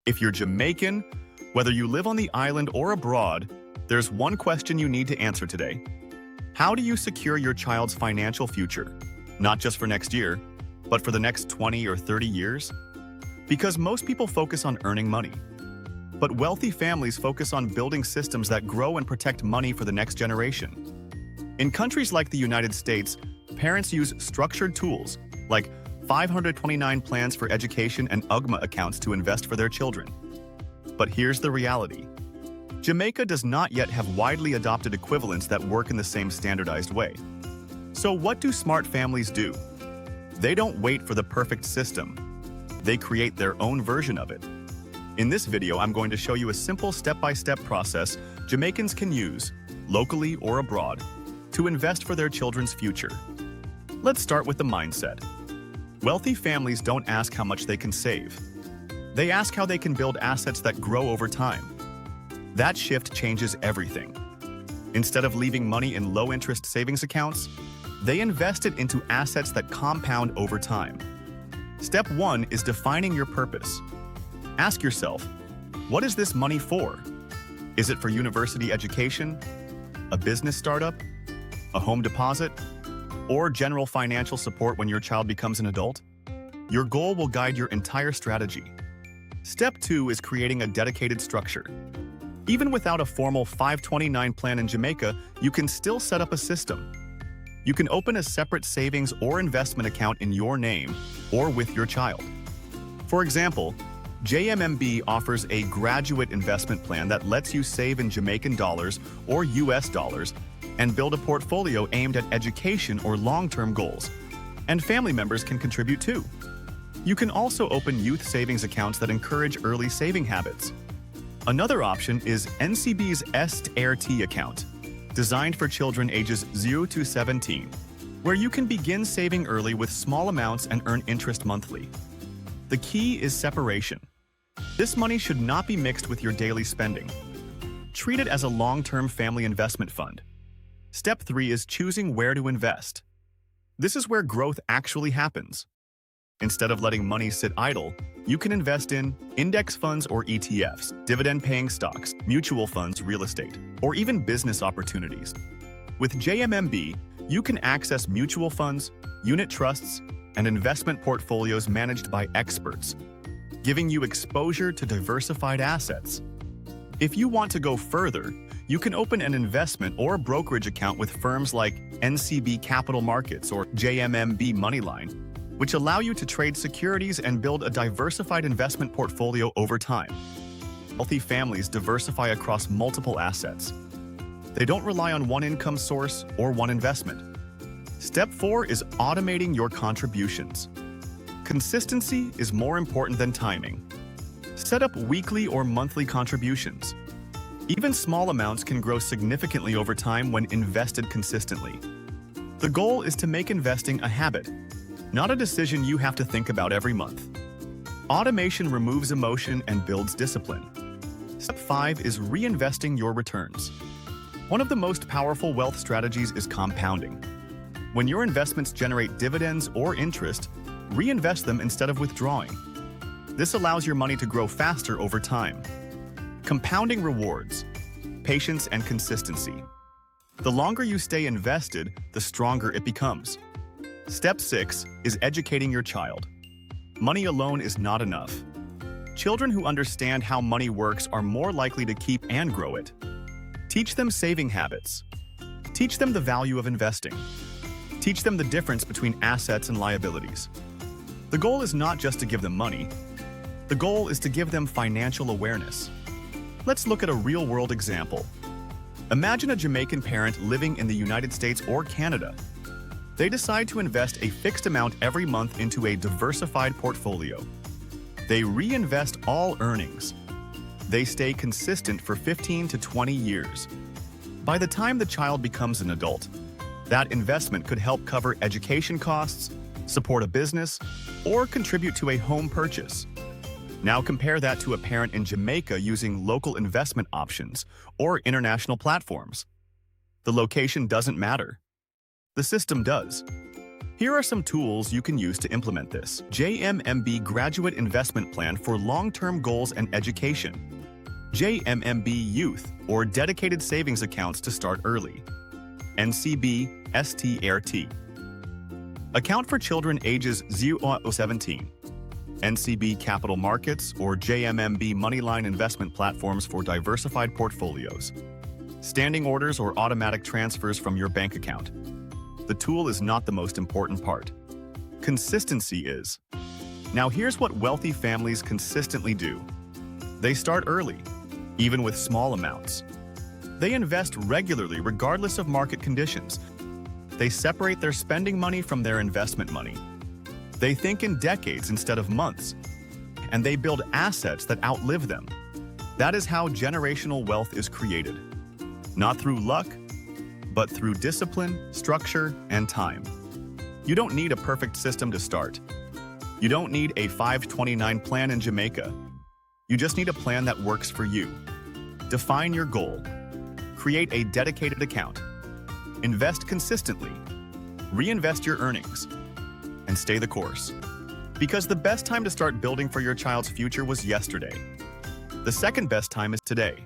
If you're Jamaican, whether you live on the island or abroad, there's one question you need to answer today. How do you secure your child's financial future? Not just for next year, but for the next 20 or 30 years? Because most people focus on earning money. But wealthy families focus on building systems that grow and protect money for the next generation. In countries like the United States, parents use structured tools like 529 plans for education and UGMA accounts to invest for their children. But here's the reality. Jamaica does not yet have widely adopted equivalents that work in the same standardized way. So what do smart families do? They don't wait for the perfect system. They create their own version of it. In this video, I'm going to show you a simple step-by-step process Jamaicans can use, locally or abroad, to invest for their children's future. Let's start with the mindset. Wealthy families don't ask how much they can save. They ask how they can build assets that grow over time. That shift changes everything. Instead of leaving money in low-interest savings accounts, they invest it into assets that compound over time. Step 1 is defining your purpose. Ask yourself, what is this money for? Is it for university education, a business startup, a home deposit, or general financial support when your child becomes an adult? Your goal will guide your entire strategy. Step 2 is creating a dedicated structure. Even without a formal 529 plan in Jamaica, you can still set up a system. You can open a separate savings or investment account in your name or with your child. For example, JMMB offers a graduate investment plan that lets you save in Jamaican dollars or US dollars and build a portfolio aimed at education or long-term goals. And family members can contribute too. You can also open youth savings accounts that encourage early saving habits. Another option is NCB's STRT account, designed for children ages 0 to 17, where you can begin saving early with small amounts and earn interest monthly. The key is separation. This money should not be mixed with your daily spending. Treat it as a long-term family investment fund. Step 3 is choosing where to invest. This is where growth actually happens. Instead of letting money sit idle, you can invest in index funds or ETFs, dividend-paying stocks, mutual funds, real estate, or even business opportunities. With JMMB, you can access mutual funds, unit trusts, and investment portfolios managed by experts, giving you exposure to diversified assets. If you want to go further, you can open an investment or brokerage account with firms like NCB Capital Markets or JMMB Moneyline, which allow you to trade securities and build a diversified investment portfolio over time. Wealthy families diversify across multiple assets. They don't rely on one income source or one investment. Step 4 is automating your contributions. Consistency is more important than timing. Set up weekly or monthly contributions. Even small amounts can grow significantly over time when invested consistently. The goal is to make investing a habit, not a decision you have to think about every month. Automation removes emotion and builds discipline. Step 5 is reinvesting your returns. One of the most powerful wealth strategies is compounding. When your investments generate dividends or interest, reinvest them instead of withdrawing. This allows your money to grow faster over time. Compounding rewards patience and consistency. The longer you stay invested, the stronger it becomes. Step 6 is educating your child. Money alone is not enough. Children who understand how money works are more likely to keep and grow it. Teach them saving habits. Teach them the value of investing. Teach them the difference between assets and liabilities. The goal is not just to give them money. The goal is to give them financial awareness. Let's look at a real-world example. Imagine a Jamaican parent living in the United States or Canada. They decide to invest a fixed amount every month into a diversified portfolio. They reinvest all earnings. They stay consistent for 15 to 20 years. By the time the child becomes an adult, that investment could help cover education costs, support a business, or contribute to a home purchase. Now compare that to a parent in Jamaica using local investment options or international platforms. The location doesn't matter. The system does. Here are some tools you can use to implement this. JMMB Graduate Investment Plan for Long-Term Goals and Education. JMMB Youth, or Dedicated Savings Accounts to Start Early. NCB STRT. Account for children ages 0 to 17. NCB Capital Markets, or JMMB Moneyline Investment Platforms for Diversified Portfolios. Standing orders or automatic transfers from your bank account. The tool is not the most important part. Consistency is. Now here's what wealthy families consistently do. They start early, even with small amounts. They invest regularly regardless of market conditions. They separate their spending money from their investment money. They think in decades instead of months. And they build assets that outlive them. That is how generational wealth is created. Not through luck, but through discipline, structure, and time. You don't need a perfect system to start. You don't need a 529 plan in Jamaica. You just need a plan that works for you. Define your goal. Create a dedicated account. Invest consistently. Reinvest your earnings. And stay the course. Because the best time to start building for your child's future was yesterday. The second best time is today.